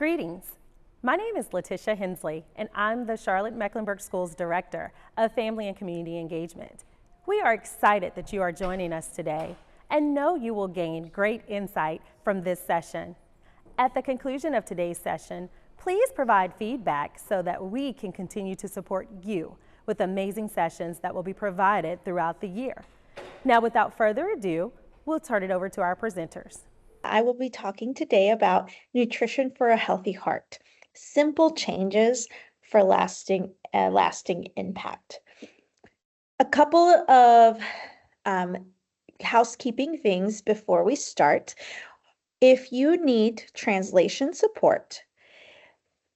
Greetings. My name is Letitia Hensley, and I'm the Charlotte-Mecklenburg Schools Director of Family and Community Engagement. We are excited that you are joining us today and know you will gain great insight from this session. At the conclusion of today's session, please provide feedback so that we can continue to support you with amazing sessions that will be provided throughout the year. Now, without further ado, we'll turn it over to our presenters. I will be talking today about nutrition for a healthy heart, simple changes for lasting impact. A couple of housekeeping things before we start. If you need translation support,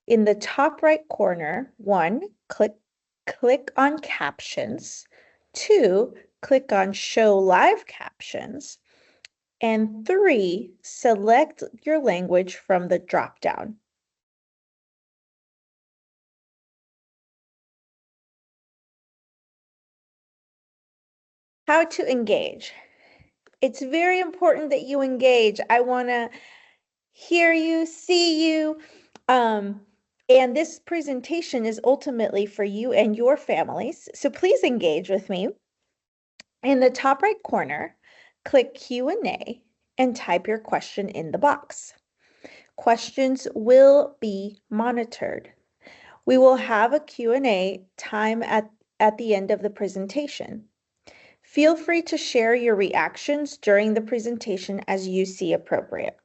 in the top right corner, 1, click on captions. 2, click on show live captions. And 3, select your language from the drop-down. How to engage. It's very important that you engage. I want to hear you, see you. And this presentation is ultimately for you and your families. So please engage with me. In the top right corner, click Q&A and type your question in the box. Questions will be monitored. We will have a Q&A time at the end of the presentation. Feel free to share your reactions during the presentation as you see appropriate.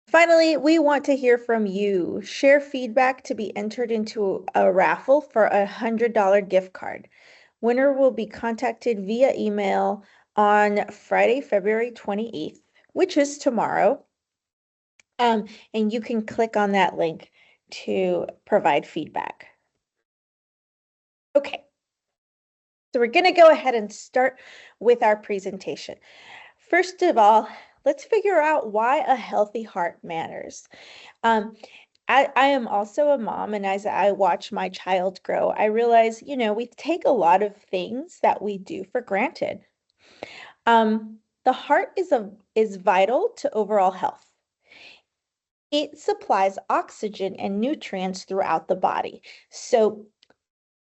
Finally, we want to hear from you. Share feedback to be entered into a raffle for a $100 gift card. Winner will be contacted via email on Friday, February 28th, which is tomorrow. And you can click on that link to provide feedback. Okay, so we're going to go ahead and start with our presentation. First of all, let's figure out why a healthy heart matters. I am also a mom, and as I watch my child grow, I realize, we take a lot of things that we do for granted. The heart is vital to overall health. It supplies oxygen and nutrients throughout the body. So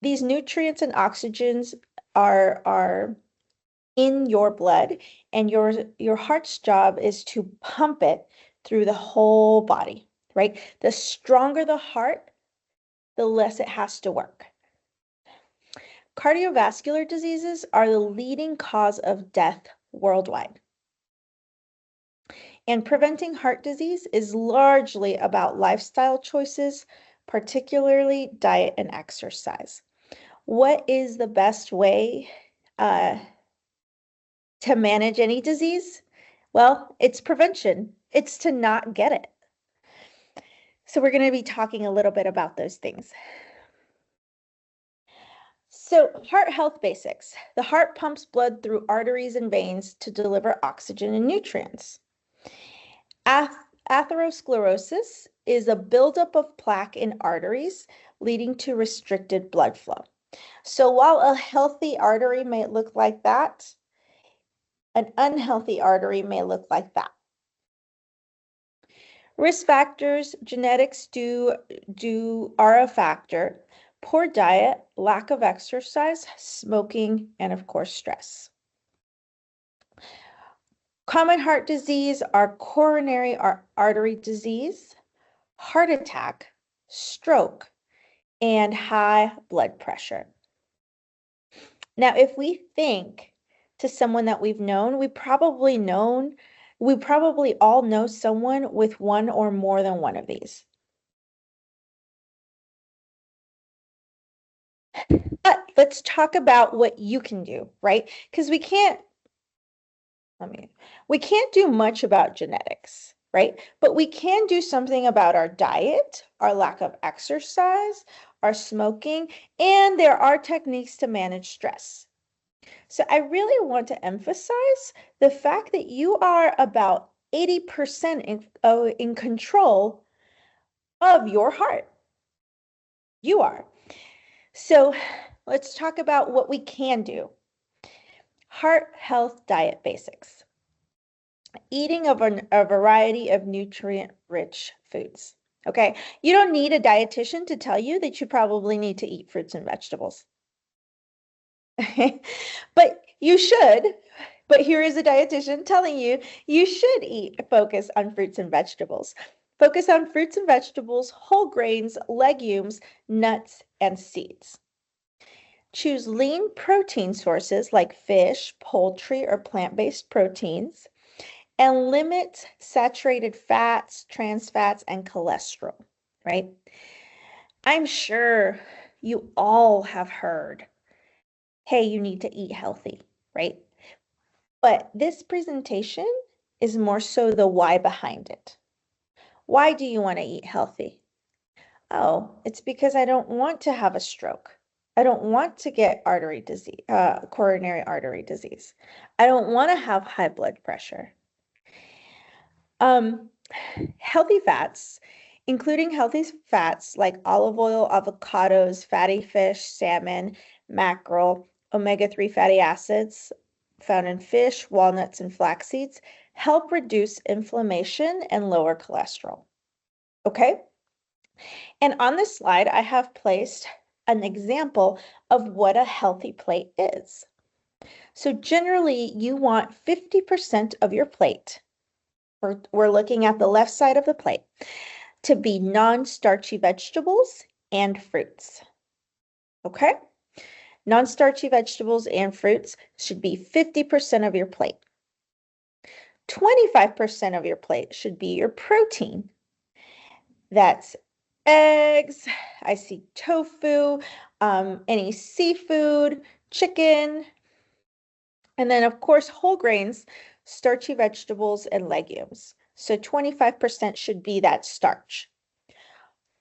these nutrients and oxygens are in your blood, and your heart's job is to pump it through the whole body, right? The stronger the heart, the less it has to work. Cardiovascular diseases are the leading cause of death worldwide. And preventing heart disease is largely about lifestyle choices, particularly diet and exercise. What is the best way to manage any disease? Well, it's prevention. It's to not get it. So we're going to be talking a little bit about those things. So heart health basics. The heart pumps blood through arteries and veins to deliver oxygen and nutrients. Atherosclerosis is a buildup of plaque in arteries leading to restricted blood flow. So while a healthy artery may look like that, an unhealthy artery may look like that. Risk factors, genetics are a factor. Poor diet, lack of exercise, smoking, and of course, stress. Common heart disease are coronary artery disease, heart attack, stroke, and high blood pressure. Now, if we think to someone that we've known, we probably all know someone with one or more than one of these. But let's talk about what you can do, right? Because we can't do much about genetics, right? But we can do something about our diet, our lack of exercise, our smoking, and there are techniques to manage stress. So I really want to emphasize the fact that you are about 80% in control of your heart. You are. So let's talk about what we can do. Heart health diet basics. eating of a variety of nutrient-rich foods. Okay, you don't need a dietitian to tell you that you probably need to eat fruits and vegetables. But you should. But here is a dietitian telling you you should focus on fruits and vegetables. Focus on fruits and vegetables, whole grains, legumes, nuts, and seeds. Choose lean protein sources like fish, poultry, or plant-based proteins, and limit saturated fats, trans fats, and cholesterol, right? I'm sure you all have heard, hey, you need to eat healthy, right? But this presentation is more so the why behind it. Why do you want to eat healthy? Oh, it's because I don't want to have a stroke. I don't want to get artery disease, coronary artery disease. I don't want to have high blood pressure. Healthy fats, including healthy fats like olive oil, avocados, fatty fish, salmon, mackerel, omega-3 fatty acids found in fish, walnuts, and flax seeds, help reduce inflammation and lower cholesterol. Okay? And on this slide, I have placed an example of what a healthy plate is. So generally, you want 50% of your plate, we're looking at the left side of the plate, to be non-starchy vegetables and fruits. Okay? Non-starchy vegetables and fruits should be 50% of your plate. 25% of your plate should be your protein. That's eggs, I see tofu, any seafood, chicken, and then of course whole grains, starchy vegetables, and legumes. So 25% should be that starch.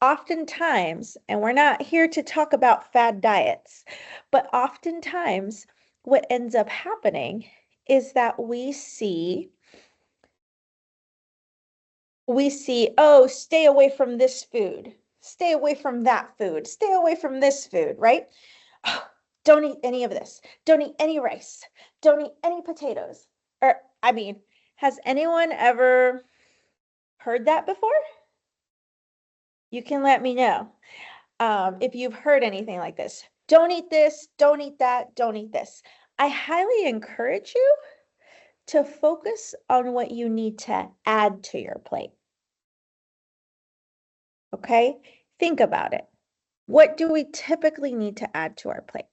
Oftentimes, and we're not here to talk about fad diets, but oftentimes what ends up happening is that we see, oh, stay away from this food, stay away from that food, stay away from this food, right? Oh, don't eat any of this. Don't eat any rice. Don't eat any potatoes. Or, I mean, has anyone ever heard that before? You can let me know if you've heard anything like this. Don't eat this, don't eat that, don't eat this. I highly encourage you to focus on what you need to add to your plate. Okay? Think about it. What do we typically need to add to our plate?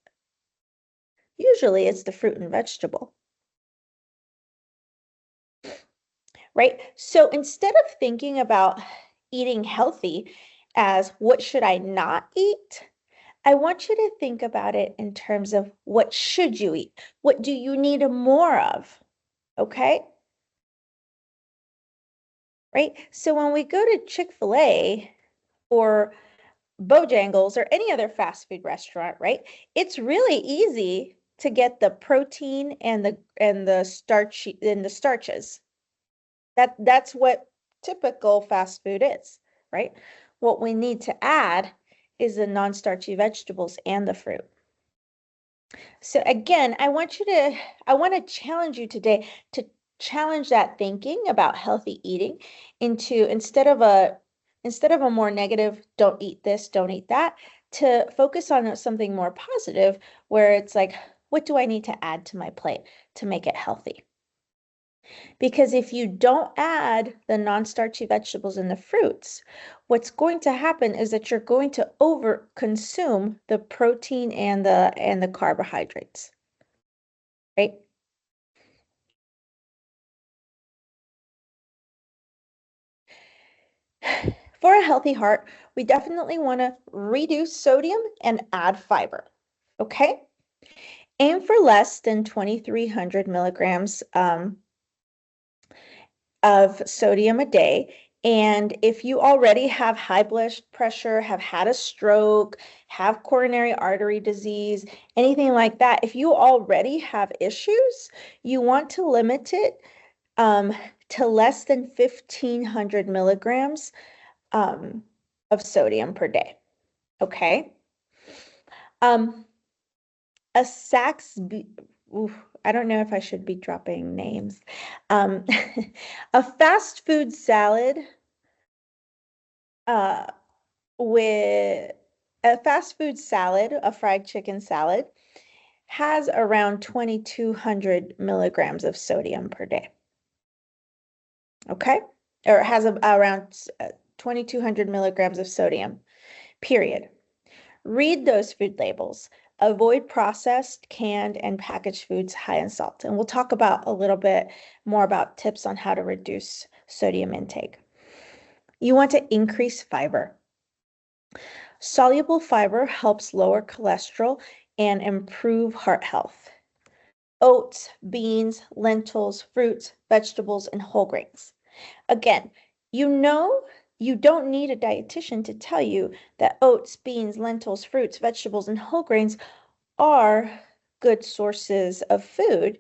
Usually it's the fruit and vegetable, right? So instead of thinking about eating healthy as what should I not eat, I want you to think about it in terms of what should you eat? What do you need more of? Okay? Right? So when we go to Chick-fil-A or Bojangles or any other fast food restaurant, right? It's really easy to get the protein and the starches. That's what typical fast food is, right? What we need to add is the non-starchy vegetables and the fruit. So again, I want to challenge you today to challenge that thinking about healthy eating into instead of a more negative, don't eat this, don't eat that, to focus on something more positive where it's like, what do I need to add to my plate to make it healthy? Because if you don't add the non-starchy vegetables and the fruits, what's going to happen is that you're going to over consume the protein and the carbohydrates, right? For a healthy heart, we definitely want to reduce sodium and add fiber. Okay? Aim for less than 2,300 milligrams of sodium a day. And if you already have high blood pressure, have had a stroke, have coronary artery disease, anything like that, if you already have issues, you want to limit it to less than 1,500 milligrams of sodium per day. Okay. A Saks I don't know if I should be dropping names. Um, a fast food salad uh, with a fast food salad, a fried chicken salad, has around 2,200 milligrams of sodium per day. Okay? Or it has around 2,200 milligrams of sodium, period. Read those food labels. Avoid processed, canned, and packaged foods high in salt. And we'll talk about a little bit more about tips on how to reduce sodium intake. You want to increase fiber. Soluble fiber helps lower cholesterol and improve heart health. Oats, beans, lentils, fruits, vegetables, and whole grains. Again, you don't need a dietitian to tell you that oats, beans, lentils, fruits, vegetables, and whole grains are good sources of food,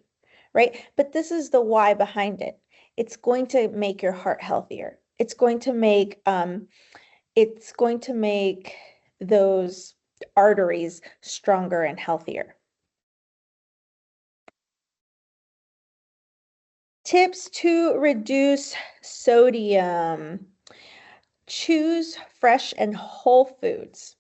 right? But this is the why behind it. It's going to make your heart healthier. It's going to make those arteries stronger and healthier. Tips to reduce sodium. Choose fresh and whole foods.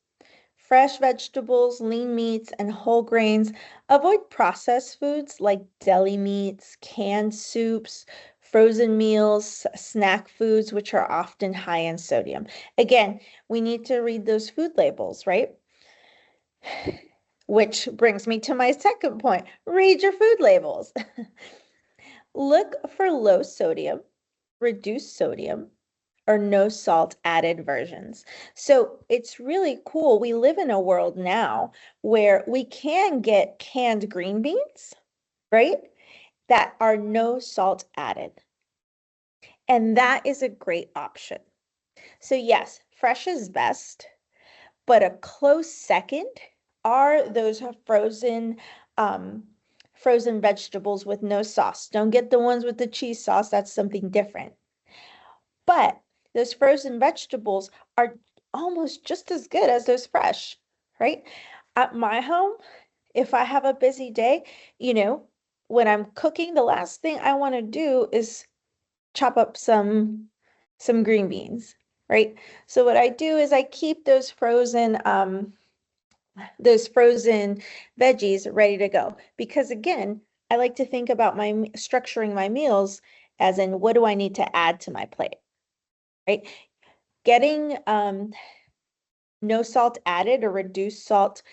Fresh vegetables, lean meats, and whole grains. Avoid processed foods like deli meats, canned soups, frozen meals, snack foods, which are often high in sodium. Again, we need to read those food labels, right? Which brings me to my second point. Read your food labels. Look for low sodium, reduced sodium, or no salt added versions. So it's really cool. We live in a world now where we can get canned green beans, right? That are no salt added. And that is a great option. So yes, fresh is best, but a close second are those frozen vegetables with no sauce. Don't get the ones with the cheese sauce. That's something different. But those frozen vegetables are almost just as good as those fresh, right? At my home, if I have a busy day, when I'm cooking, the last thing I want to do is chop up some green beans, right? So what I do is I keep those frozen veggies ready to go because again, I like to think about structuring my meals as in what do I need to add to my plate, right? Getting no salt added or reduced salt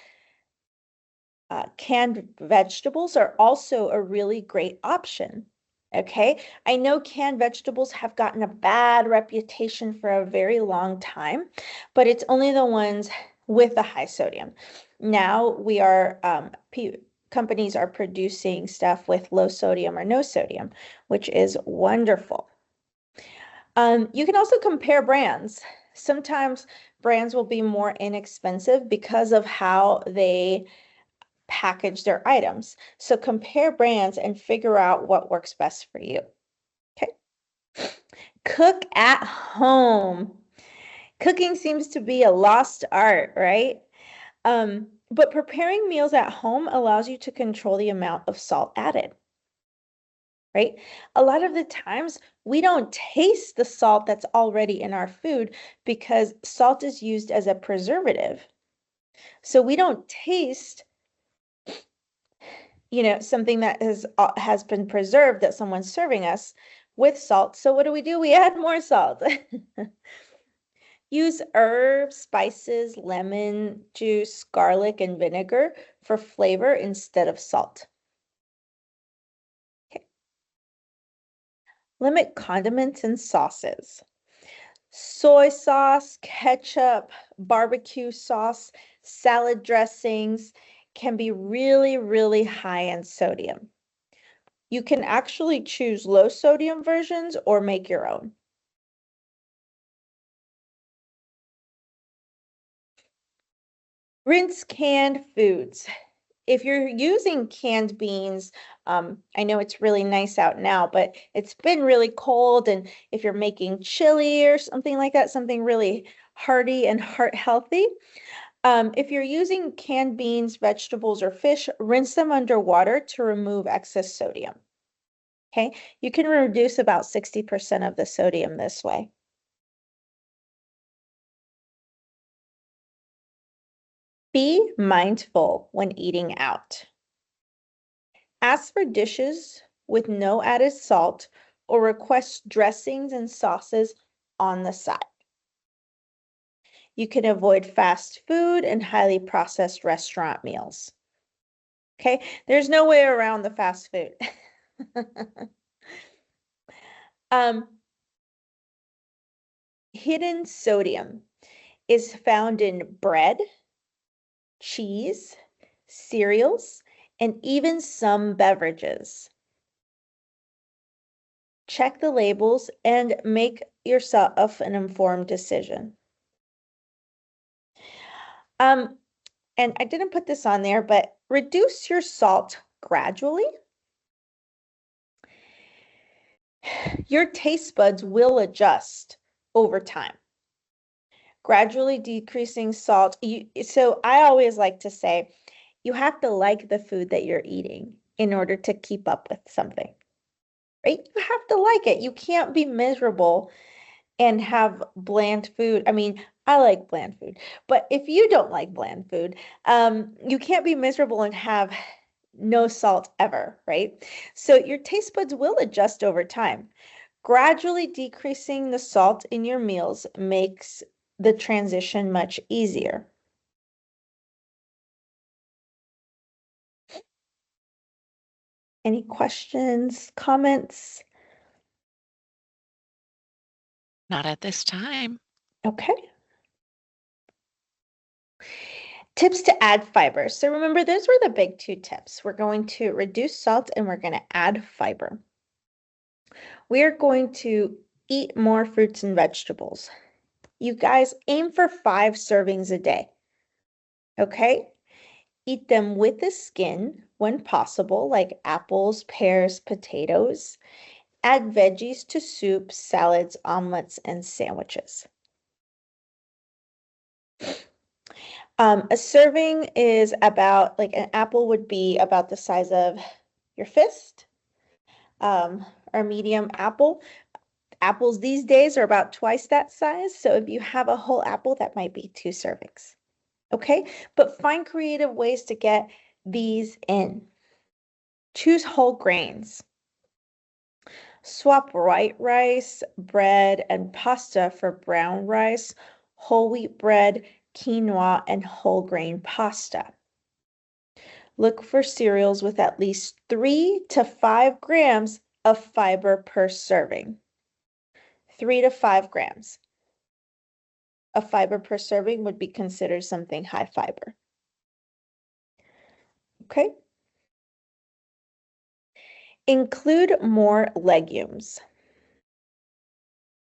canned vegetables are also a really great option. Okay, I know canned vegetables have gotten a bad reputation for a very long time, but it's only the ones with the high sodium. Now companies are producing stuff with low sodium or no sodium, which is wonderful. You can also compare brands. Sometimes brands will be more inexpensive because of how they package their items. So compare brands and figure out what works best for you. Okay. Cook at home. Cooking seems to be a lost art, right? But preparing meals at home allows you to control the amount of salt added, right? A lot of the times we don't taste the salt that's already in our food because salt is used as a preservative. So we don't taste something that has been preserved that someone's serving us with salt. So what do? We add more salt. Use herbs, spices, lemon juice, garlic, and vinegar for flavor instead of salt. Okay. Limit condiments and sauces. Soy sauce, ketchup, barbecue sauce, salad dressings can be really, really high in sodium. You can actually choose low sodium versions or make your own. Rinse canned foods. If you're using canned beans, I know it's really nice out now, but it's been really cold. And if you're making chili or something like that, something really hearty and heart healthy, If you're using canned beans, vegetables, or fish, rinse them under water to remove excess sodium. Okay, you can reduce about 60% of the sodium this way. Be mindful when eating out. Ask for dishes with no added salt or request dressings and sauces on the side. You can avoid fast food and highly processed restaurant meals. Okay, there's no way around the fast food. Hidden sodium is found in bread, cheese, cereals, and even some beverages. Check the labels and make yourself an informed decision. And I didn't put this on there, but reduce your salt gradually. Your taste buds will adjust over time. Gradually decreasing salt. So I always like to say, you have to like the food that you're eating in order to keep up with something, right? You have to like it. You can't be miserable and have bland food. I mean, I like bland food, but if you don't like bland food, you can't be miserable and have no salt ever, right? So your taste buds will adjust over time. Gradually decreasing the salt in your meals makes the transition much easier. Any questions, comments? Not at this time. Okay. Tips to add fiber. So remember, those were the big two tips. We're going to reduce salt and we're going to add fiber. We are going to eat more fruits and vegetables. You guys aim for 5 servings a day. Okay? Eat them with the skin when possible, like apples, pears, potatoes. Add veggies to soup, salads, omelets, and sandwiches. A serving is about, like an apple would be about the size of your fist, or medium apple. Apples these days are about twice that size. So if you have a whole apple, that might be 2 servings. Okay, but find creative ways to get these in. Choose whole grains. Swap white rice, bread, and pasta for brown rice, whole wheat bread, quinoa, and whole grain pasta. Look for cereals with at least 3 to 5 grams of fiber per serving. 3 to 5 grams of fiber per serving would be considered something high fiber. Okay. Include more legumes.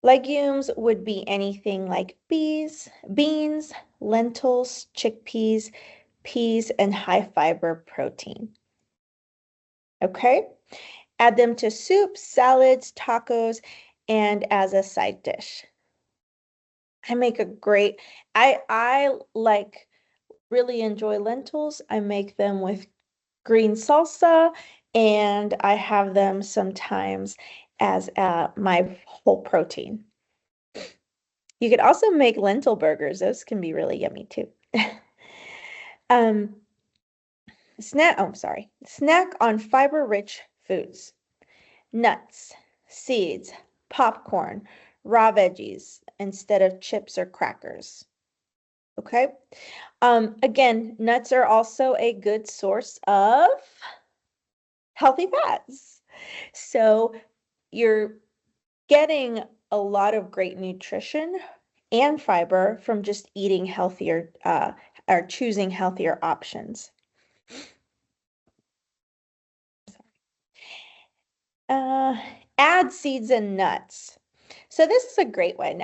Legumes would be anything like beans, lentils, chickpeas, peas, and high fiber protein. Okay? Add them to soups, salads, tacos, and as a side dish. I like really enjoy lentils. I make them with green salsa, and I have them sometimes as my whole protein. You could also make lentil burgers. Those can be really yummy too. Snack on fiber-rich foods. Nuts, seeds, popcorn, raw veggies instead of chips or crackers. Okay. Again, nuts are also a good source of healthy fats. So you're getting a lot of great nutrition and fiber from just eating healthier or choosing healthier options. Add seeds and nuts. So this is a great one.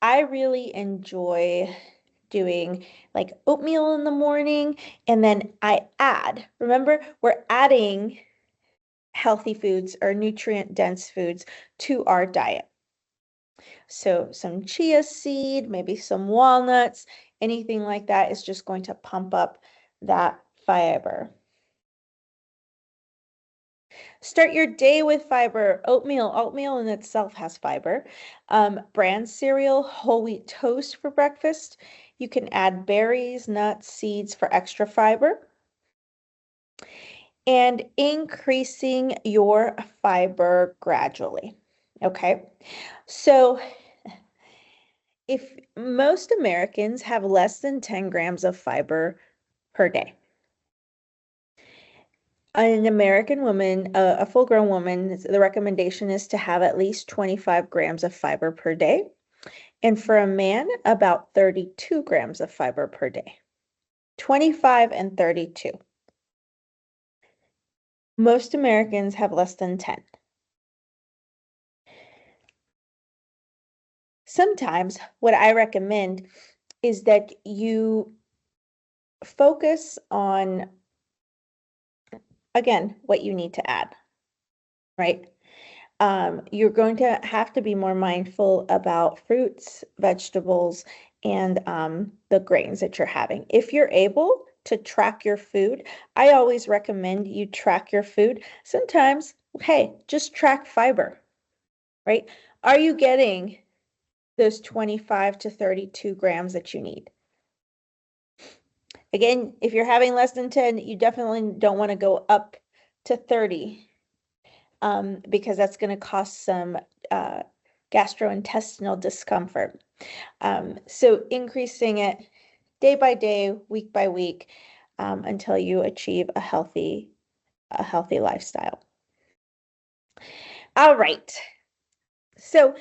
I really enjoy doing like oatmeal in the morning, and then remember, we're adding healthy foods or nutrient dense foods to our diet. So some chia seed, maybe some walnuts, anything like that is just going to pump up that fiber. Start your day with fiber. Oatmeal. Oatmeal in itself has fiber. Bran cereal, whole wheat toast for breakfast. You can add berries, nuts, seeds for extra fiber. And increasing your fiber gradually. Okay, so if most Americans have less than 10 grams of fiber per day, an American woman, a full-grown woman, the recommendation is to have at least 25 grams of fiber per day. And for a man, about 32 grams of fiber per day. 25 and 32. Most Americans have less than 10. Sometimes what I recommend is that you focus on, again, what you need to add, right? You're going to have to be more mindful about fruits, vegetables, and the grains that you're having. If you're able to track your food, I always recommend you track your food. Sometimes, hey, just track fiber, right? Are you getting those 25 to 32 grams that you need? Again, if you're having less than 10, you definitely don't want to go up to 30 because that's going to cause some gastrointestinal discomfort. So increasing it day by day, week by week, until you achieve a healthy lifestyle. All right. So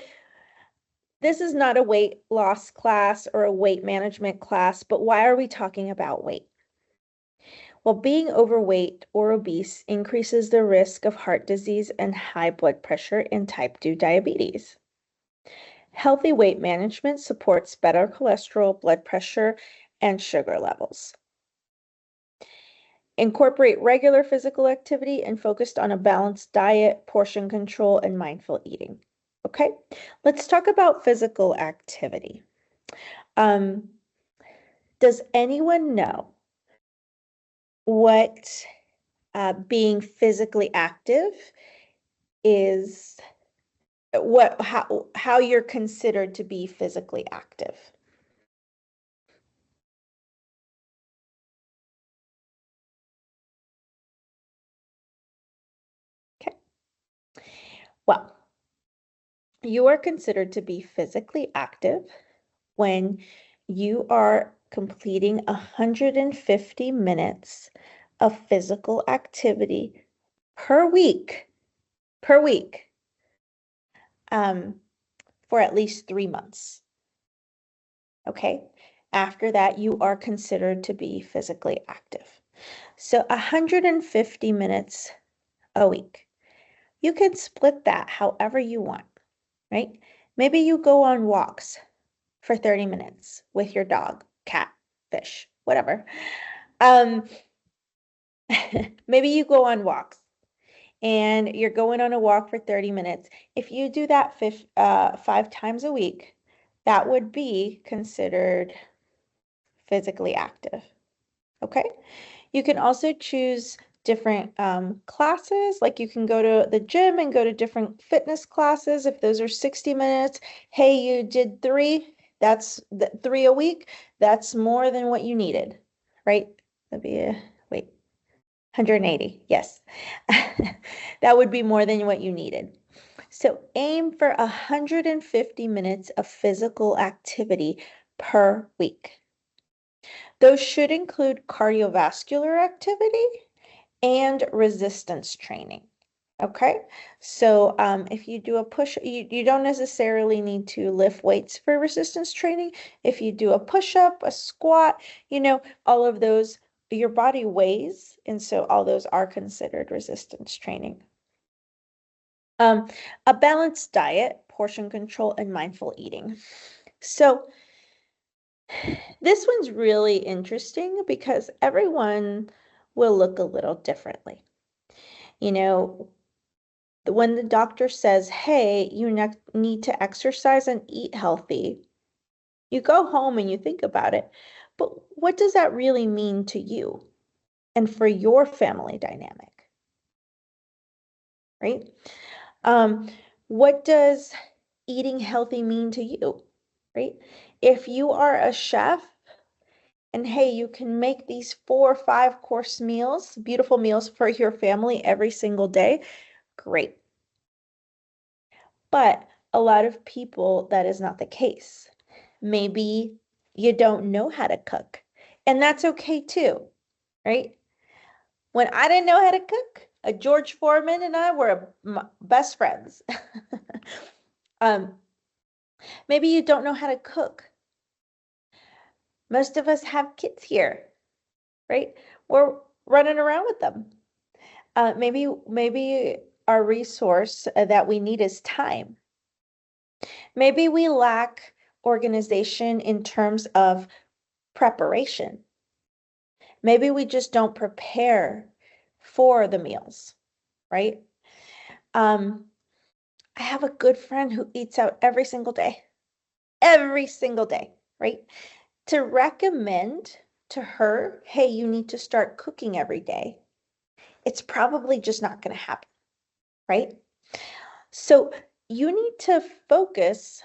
this is not a weight loss class or a weight management class, but why are we talking about weight? Well, being overweight or obese increases the risk of heart disease and high blood pressure and type 2 diabetes. Healthy weight management supports better cholesterol, blood pressure, and sugar levels. Incorporate regular physical activity and focused on a balanced diet, portion control, and mindful eating. Okay, let's talk about physical activity. Does anyone know what being physically active is, how you're considered to be physically active? Okay. Well, you are considered to be physically active when you are completing 150 minutes of physical activity per week, for at least 3 months. Okay. After that, you are considered to be physically active. So 150 minutes a week. You can split that however you want, right? Maybe you go on walks for 30 minutes with your dog, cat, fish, whatever. Maybe you go on walks and you're going on a walk for 30 minutes. If you do that 5 times a week, that would be considered physically active. Okay. You can also choose different classes, like you can go to the gym and go to different fitness classes. If those are 60 minutes, hey, you did 3, that's 3 a week. That's more than what you needed, right? That'd be wait, 180. Yes. That would be more than what you needed. So aim for 150 minutes of physical activity per week. Those should include cardiovascular activity and resistance training. Okay, so if you do a push, you don't necessarily need to lift weights for resistance training. If you do a push-up, a squat, all of those, your body weighs, and so all those are considered resistance training. A balanced diet, portion control, and mindful eating. So this one's really interesting because everyone will look a little differently. When the doctor says, hey, you need to exercise and eat healthy, You go home and you think about it, but what does that really mean to you and for your family dynamic, right? What does eating healthy mean to you, right? If you are a chef and hey, you can make these 4 or 5 course meals, beautiful meals for your family every single day, great. But a lot of people, that is not the case. Maybe you don't know how to cook, and that's okay too, right? When I didn't know how to cook, George Foreman and I were best friends. Maybe you don't know how to cook. Most of us have kids here, right? We're running around with them. Maybe our resource that we need is time. Maybe we lack organization in terms of preparation. Maybe we just don't prepare for the meals, right? I have a good friend who eats out every single day, right? To recommend to her, hey, you need to start cooking every day, it's probably just not going to happen, right? So you need to focus,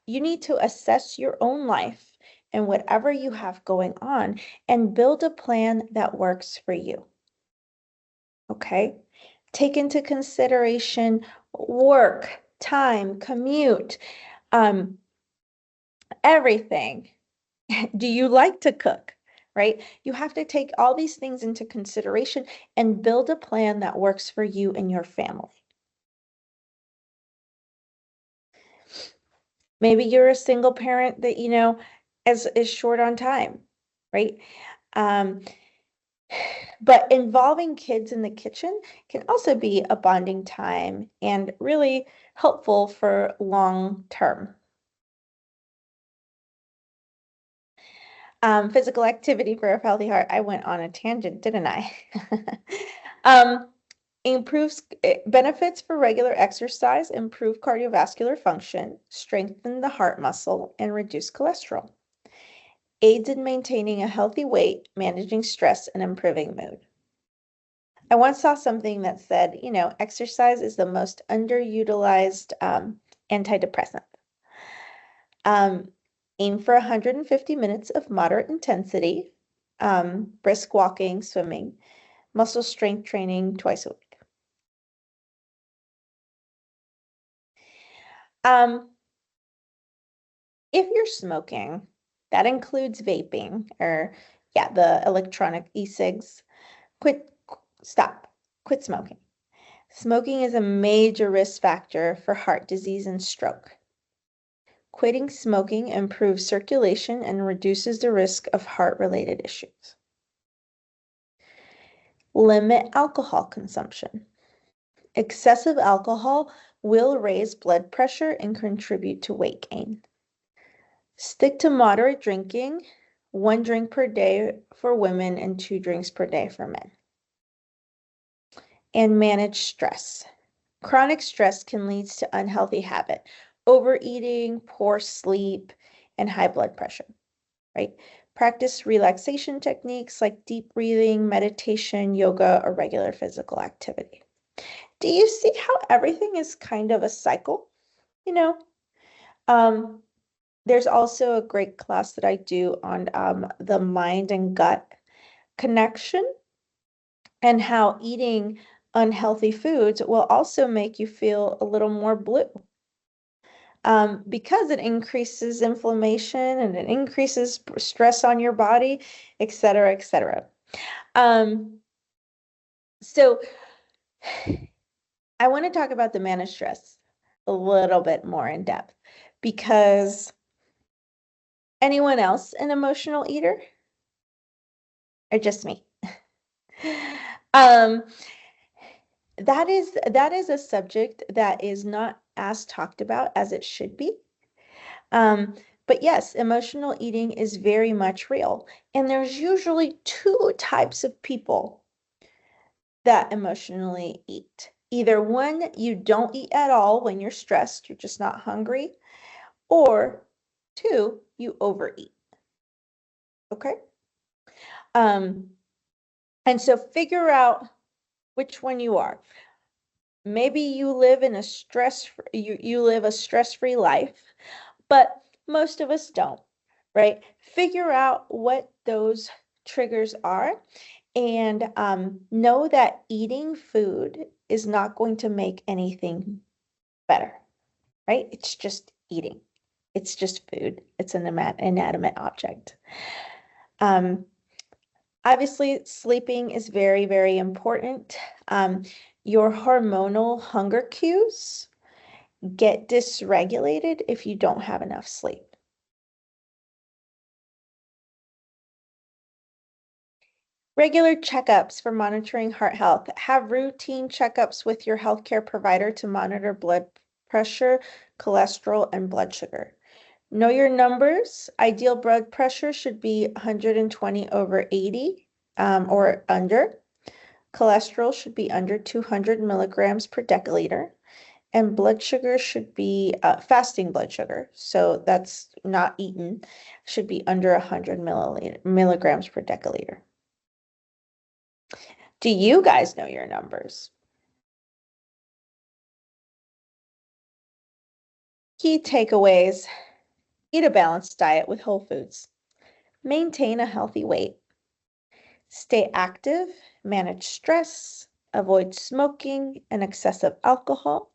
you need to assess your own life and whatever you have going on and build a plan that works for you. Okay? Take into consideration work, time, commute, everything. Do you like to cook? Right? You have to take all these things into consideration and build a plan that works for you and your family. Maybe you're a single parent that, is short on time, right? But involving kids in the kitchen can also be a bonding time and really helpful for long term. Physical activity for a healthy heart. I went on a tangent, didn't I? Improves benefits for regular exercise, improve cardiovascular function, strengthen the heart muscle, and reduce cholesterol. Aids in maintaining a healthy weight, managing stress, and improving mood. I once saw something that said, exercise is the most underutilized antidepressant. Aim for 150 minutes of moderate intensity, brisk walking, swimming, muscle strength training twice a week. If you're smoking, that includes vaping or, the electronic e-cigs, stop, quit smoking. Smoking is a major risk factor for heart disease and stroke. Quitting smoking improves circulation and reduces the risk of heart-related issues. Limit alcohol consumption. Excessive alcohol will raise blood pressure and contribute to weight gain. Stick to moderate drinking, 1 drink per day for women and 2 drinks per day for men. And manage stress. Chronic stress can lead to unhealthy habit, overeating, poor sleep, and high blood pressure, right? Practice relaxation techniques like deep breathing, meditation, yoga, or regular physical activity. Do you see how everything is kind of a cycle? There's also a great class that I do on the mind and gut connection and how eating unhealthy foods will also make you feel a little more blue. Because it increases inflammation and it increases stress on your body, et cetera, et cetera. So I want to talk about the managed stress a little bit more in depth because anyone else an emotional eater or just me? That is a subject that is not as talked about as it should be. But yes, emotional eating is very much real. And there's usually 2 types of people that emotionally eat. Either one, you don't eat at all when you're stressed, you're just not hungry. Or 2, you overeat. Okay? And so figure out which one you are. Maybe you live in a you live a stress-free life, but most of us don't, right? Figure out what those triggers are and know that eating food is not going to make anything better, right? It's just eating. It's just food. It's an inanimate object. Obviously, sleeping is very, very important. Your hormonal hunger cues get dysregulated if you don't have enough sleep. Regular checkups for monitoring heart health. Have routine checkups with your healthcare provider to monitor blood pressure, cholesterol, and blood sugar. Know your numbers. Ideal blood pressure should be 120/80 or under. Cholesterol should be under 200 milligrams per deciliter. And blood sugar should be fasting blood sugar. So that's not eaten, should be under 100 milligrams per deciliter. Do you guys know your numbers? Key takeaways: eat a balanced diet with whole foods, maintain a healthy weight, stay active, manage stress, avoid smoking and excessive alcohol,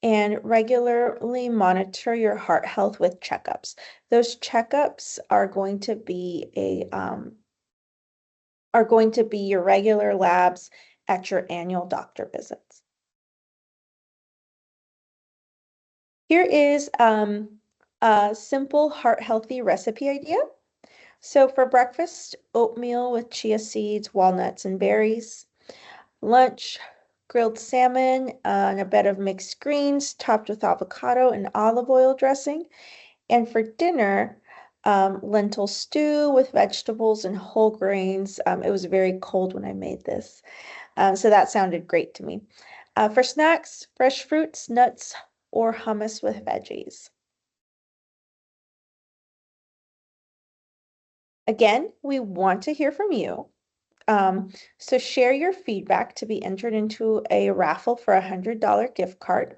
and regularly monitor your heart health with checkups. Those checkups are going to be your regular labs at your annual doctor visits. Here is a simple heart healthy recipe idea. So for breakfast, oatmeal with chia seeds, walnuts, and berries. Lunch, grilled salmon and a bed of mixed greens topped with avocado and olive oil dressing. And for dinner, lentil stew with vegetables and whole grains. It was very cold when I made this, so that sounded great to me. For snacks, fresh fruits, nuts, or hummus with veggies. Again, we want to hear from you. So share your feedback to be entered into a raffle for a $100 gift card.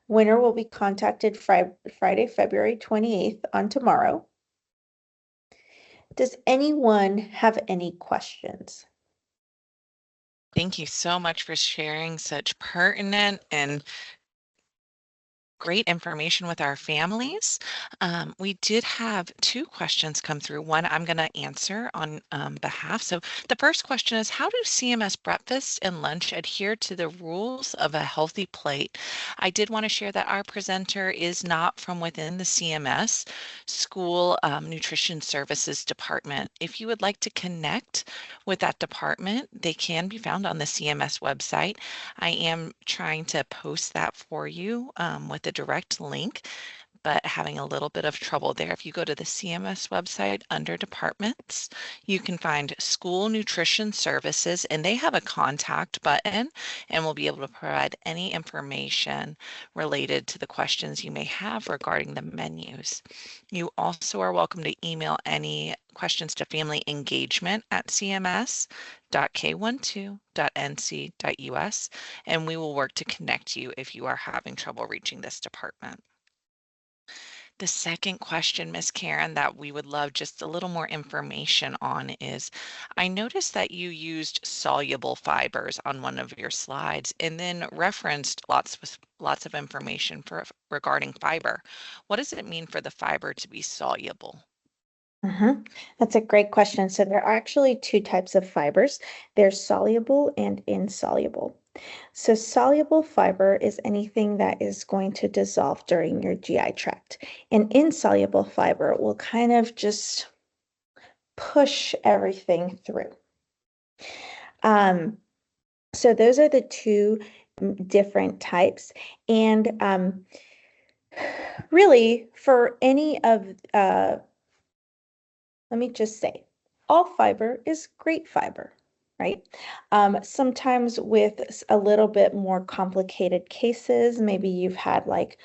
Winner will be contacted Friday, February 28th on tomorrow. Does anyone have any questions? Thank you so much for sharing such pertinent and great information with our families. We did have two questions come through. One I'm going to answer on behalf. So the first question is, how do CMS breakfast and lunch adhere to the rules of a healthy plate? I did want to share that our presenter is not from within the CMS School Nutrition Services Department. If you would like to connect with that department, they can be found on the CMS website. I am trying to post that for you with the direct link, but having a little bit of trouble there. If you go to the CMS website under departments, you can find School Nutrition Services, and they have a contact button and will be able to provide any information related to the questions you may have regarding the menus. You also are welcome to email any questions to family engagement at cms.k12.nc.us, and we will work to connect you if you are having trouble reaching this department. The second question, Miss Karen, that we would love just a little more information on is, I noticed that you used soluble fibers on one of your slides and then referenced lots of information regarding fiber. What does it mean for the fiber to be soluble? That's a great question. So there are actually two types of fibers. There's soluble and insoluble. So soluble fiber is anything that is going to dissolve during your GI tract. And insoluble fiber will kind of just push everything through. So those are the two different types. And really, for any of, let me just say, all fiber is great fiber, right? Sometimes with a little bit more complicated cases, maybe you've had like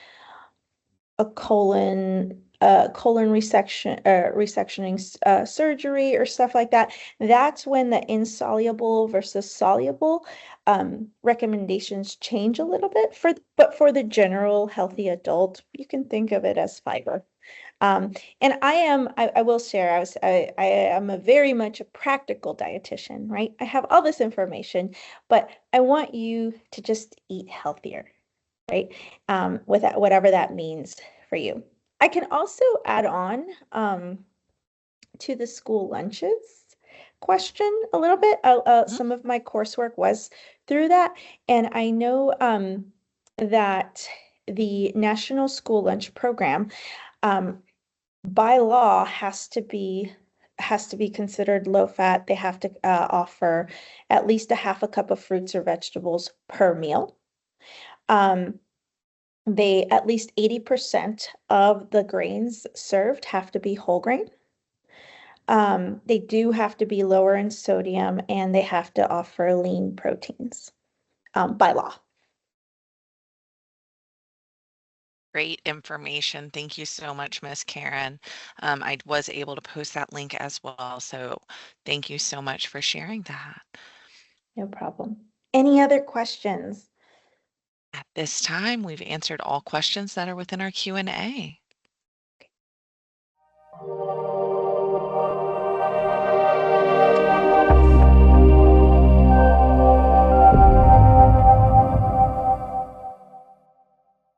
a colon colon resectioning surgery or stuff like that, that's when the insoluble versus soluble recommendations change a little bit. But for the general healthy adult, you can think of it as fiber. And I will share, I am a very much a practical dietitian, right? I have all this information, but I want you to just eat healthier, right? With that, whatever that means for you. I can also add on to the school lunches question a little bit. Some of my coursework was through that, and I know that the National School Lunch Program by law has to be considered low fat. They have to offer at least a half a cup of fruits or vegetables per meal. They at least 80% of the grains served have to be whole grain. They do have to be lower in sodium, and they have to offer lean proteins by law. Great information. Thank you so much, Miss Karen. I was able to post that link as well. So thank you so much for sharing that. No problem. Any other questions? At this time, we've answered all questions that are within our Q&A.